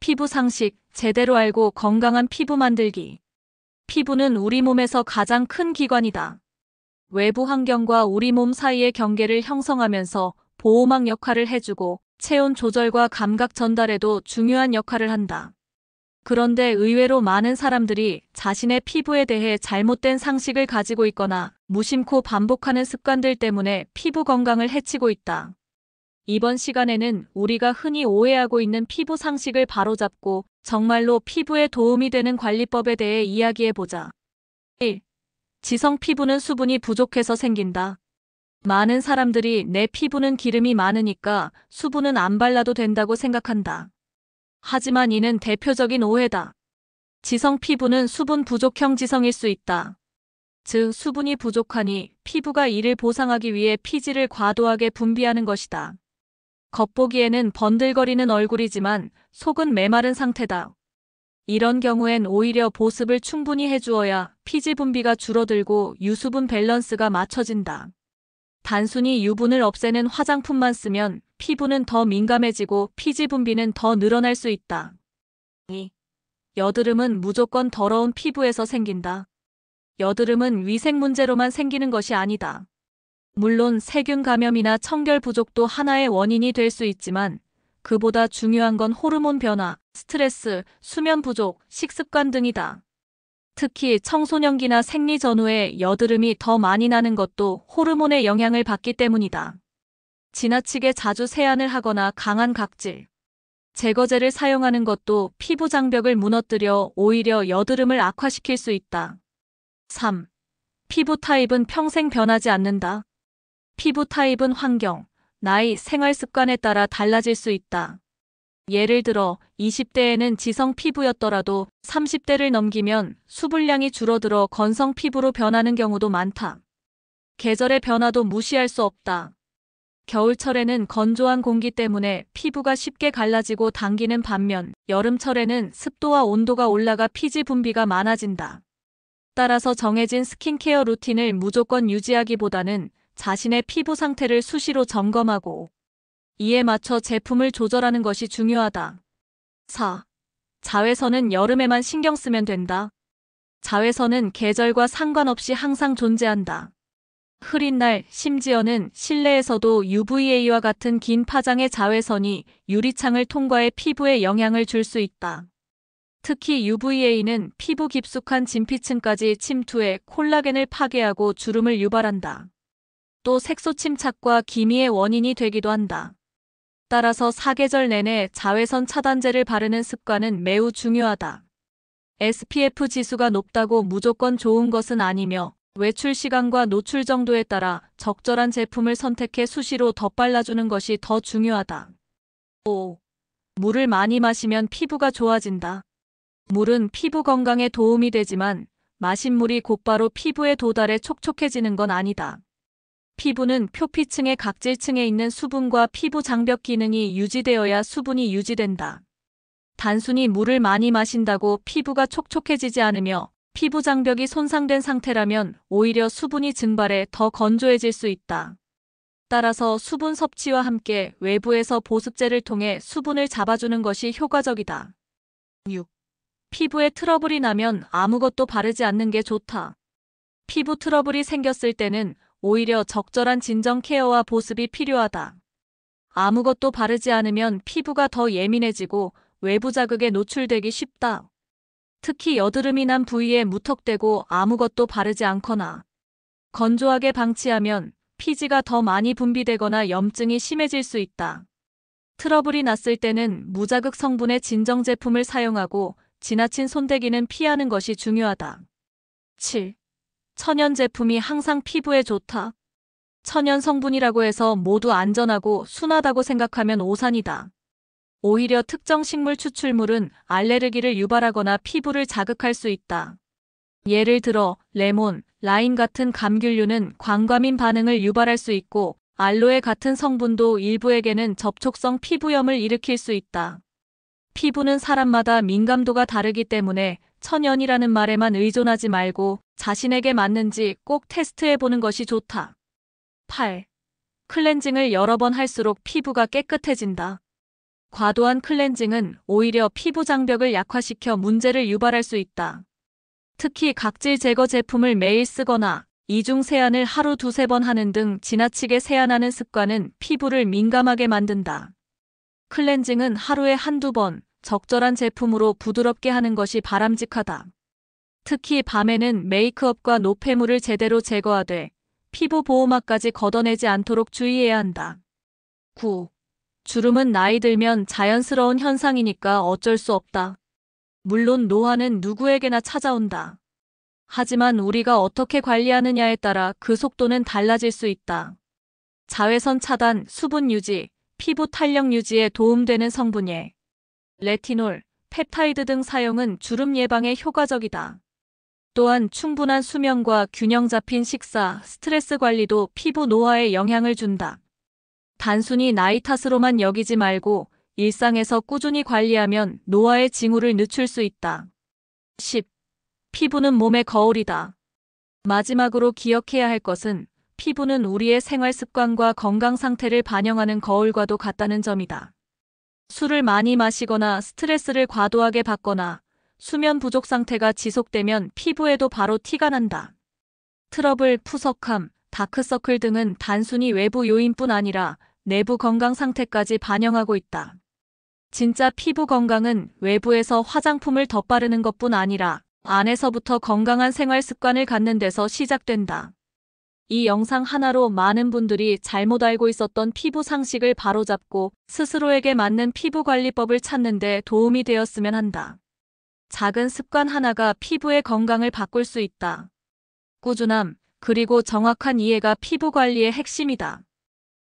피부 상식 제대로 알고 건강한 피부 만들기. 피부는 우리 몸에서 가장 큰 기관이다. 외부 환경과 우리 몸 사이의 경계를 형성하면서 보호막 역할을 해주고 체온 조절과 감각 전달에도 중요한 역할을 한다. 그런데 의외로 많은 사람들이 자신의 피부에 대해 잘못된 상식을 가지고 있거나 무심코 반복하는 습관들 때문에 피부 건강을 해치고 있다. 이번 시간에는 우리가 흔히 오해하고 있는 피부 상식을 바로잡고 정말로 피부에 도움이 되는 관리법에 대해 이야기해보자. 1. 지성 피부는 수분이 부족해서 생긴다. 많은 사람들이 내 피부는 기름이 많으니까 수분은 안 발라도 된다고 생각한다. 하지만 이는 대표적인 오해다. 지성 피부는 수분 부족형 지성일 수 있다. 즉, 수분이 부족하니 피부가 이를 보상하기 위해 피지를 과도하게 분비하는 것이다. 겉보기에는 번들거리는 얼굴이지만 속은 메마른 상태다. 이런 경우엔 오히려 보습을 충분히 해주어야 피지 분비가 줄어들고 유수분 밸런스가 맞춰진다. 단순히 유분을 없애는 화장품만 쓰면 피부는 더 민감해지고 피지 분비는 더 늘어날 수 있다. 2. 여드름은 무조건 더러운 피부에서 생긴다. 여드름은 위생 문제로만 생기는 것이 아니다. 물론 세균 감염이나 청결 부족도 하나의 원인이 될 수 있지만 그보다 중요한 건 호르몬 변화, 스트레스, 수면 부족, 식습관 등이다. 특히 청소년기나 생리 전후에 여드름이 더 많이 나는 것도 호르몬의 영향을 받기 때문이다. 지나치게 자주 세안을 하거나 강한 각질, 제거제를 사용하는 것도 피부 장벽을 무너뜨려 오히려 여드름을 악화시킬 수 있다. 3. 피부 타입은 평생 변하지 않는다. 피부 타입은 환경, 나이, 생활 습관에 따라 달라질 수 있다. 예를 들어 20대에는 지성 피부였더라도 30대를 넘기면 수분량이 줄어들어 건성 피부로 변하는 경우도 많다. 계절의 변화도 무시할 수 없다. 겨울철에는 건조한 공기 때문에 피부가 쉽게 갈라지고 당기는 반면 여름철에는 습도와 온도가 올라가 피지 분비가 많아진다. 따라서 정해진 스킨케어 루틴을 무조건 유지하기보다는 자신의 피부 상태를 수시로 점검하고 이에 맞춰 제품을 조절하는 것이 중요하다. 4. 자외선은 여름에만 신경 쓰면 된다. 자외선은 계절과 상관없이 항상 존재한다. 흐린 날, 심지어는 실내에서도 UVA와 같은 긴 파장의 자외선이 유리창을 통과해 피부에 영향을 줄 수 있다. 특히 UVA는 피부 깊숙한 진피층까지 침투해 콜라겐을 파괴하고 주름을 유발한다. 또 색소 침착과 기미의 원인이 되기도 한다. 따라서 사계절 내내 자외선 차단제를 바르는 습관은 매우 중요하다. SPF 지수가 높다고 무조건 좋은 것은 아니며 외출 시간과 노출 정도에 따라 적절한 제품을 선택해 수시로 덧발라주는 것이 더 중요하다. 5. 물을 많이 마시면 피부가 좋아진다. 물은 피부 건강에 도움이 되지만 마신 물이 곧바로 피부에 도달해 촉촉해지는 건 아니다. 피부는 표피층의 각질층에 있는 수분과 피부 장벽 기능이 유지되어야 수분이 유지된다. 단순히 물을 많이 마신다고 피부가 촉촉해지지 않으며 피부 장벽이 손상된 상태라면 오히려 수분이 증발해 더 건조해질 수 있다. 따라서 수분 섭취와 함께 외부에서 보습제를 통해 수분을 잡아주는 것이 효과적이다. 6. 피부에 트러블이 나면 아무것도 바르지 않는 게 좋다. 피부 트러블이 생겼을 때는 오히려 적절한 진정 케어와 보습이 필요하다. 아무것도 바르지 않으면 피부가 더 예민해지고 외부 자극에 노출되기 쉽다. 특히 여드름이 난 부위에 무턱대고 아무것도 바르지 않거나 건조하게 방치하면 피지가 더 많이 분비되거나 염증이 심해질 수 있다. 트러블이 났을 때는 무자극 성분의 진정 제품을 사용하고 지나친 손대기는 피하는 것이 중요하다. 7. 천연 제품이 항상 피부에 좋다. 천연 성분이라고 해서 모두 안전하고 순하다고 생각하면 오산이다. 오히려 특정 식물 추출물은 알레르기를 유발하거나 피부를 자극할 수 있다. 예를 들어 레몬, 라임 같은 감귤류는 광과민 반응을 유발할 수 있고 알로에 같은 성분도 일부에게는 접촉성 피부염을 일으킬 수 있다. 피부는 사람마다 민감도가 다르기 때문에 천연이라는 말에만 의존하지 말고 자신에게 맞는지 꼭 테스트해보는 것이 좋다. 8. 클렌징을 여러 번 할수록 피부가 깨끗해진다. 과도한 클렌징은 오히려 피부 장벽을 약화시켜 문제를 유발할 수 있다. 특히 각질 제거 제품을 매일 쓰거나 이중 세안을 하루 2~3번 하는 등 지나치게 세안하는 습관은 피부를 민감하게 만든다. 클렌징은 하루에 1~2번 적절한 제품으로 부드럽게 하는 것이 바람직하다. 특히 밤에는 메이크업과 노폐물을 제대로 제거하되 피부 보호막까지 걷어내지 않도록 주의해야 한다. 9. 주름은 나이 들면 자연스러운 현상이니까 어쩔 수 없다. 물론 노화는 누구에게나 찾아온다. 하지만 우리가 어떻게 관리하느냐에 따라 그 속도는 달라질 수 있다. 자외선 차단, 수분 유지, 피부 탄력 유지에 도움되는 성분예, 레티놀, 펩타이드 등 사용은 주름 예방에 효과적이다. 또한 충분한 수면과 균형 잡힌 식사, 스트레스 관리도 피부 노화에 영향을 준다. 단순히 나이 탓으로만 여기지 말고 일상에서 꾸준히 관리하면 노화의 징후를 늦출 수 있다. 10. 피부는 몸의 거울이다. 마지막으로 기억해야 할 것은 피부는 우리의 생활 습관과 건강 상태를 반영하는 거울과도 같다는 점이다. 술을 많이 마시거나 스트레스를 과도하게 받거나 수면 부족 상태가 지속되면 피부에도 바로 티가 난다. 트러블, 푸석함, 다크서클 등은 단순히 외부 요인뿐 아니라 내부 건강 상태까지 반영하고 있다. 진짜 피부 건강은 외부에서 화장품을 덧바르는 것뿐 아니라 안에서부터 건강한 생활 습관을 갖는 데서 시작된다. 이 영상 하나로 많은 분들이 잘못 알고 있었던 피부 상식을 바로잡고 스스로에게 맞는 피부 관리법을 찾는 데 도움이 되었으면 한다. 작은 습관 하나가 피부의 건강을 바꿀 수 있다. 꾸준함, 그리고 정확한 이해가 피부 관리의 핵심이다.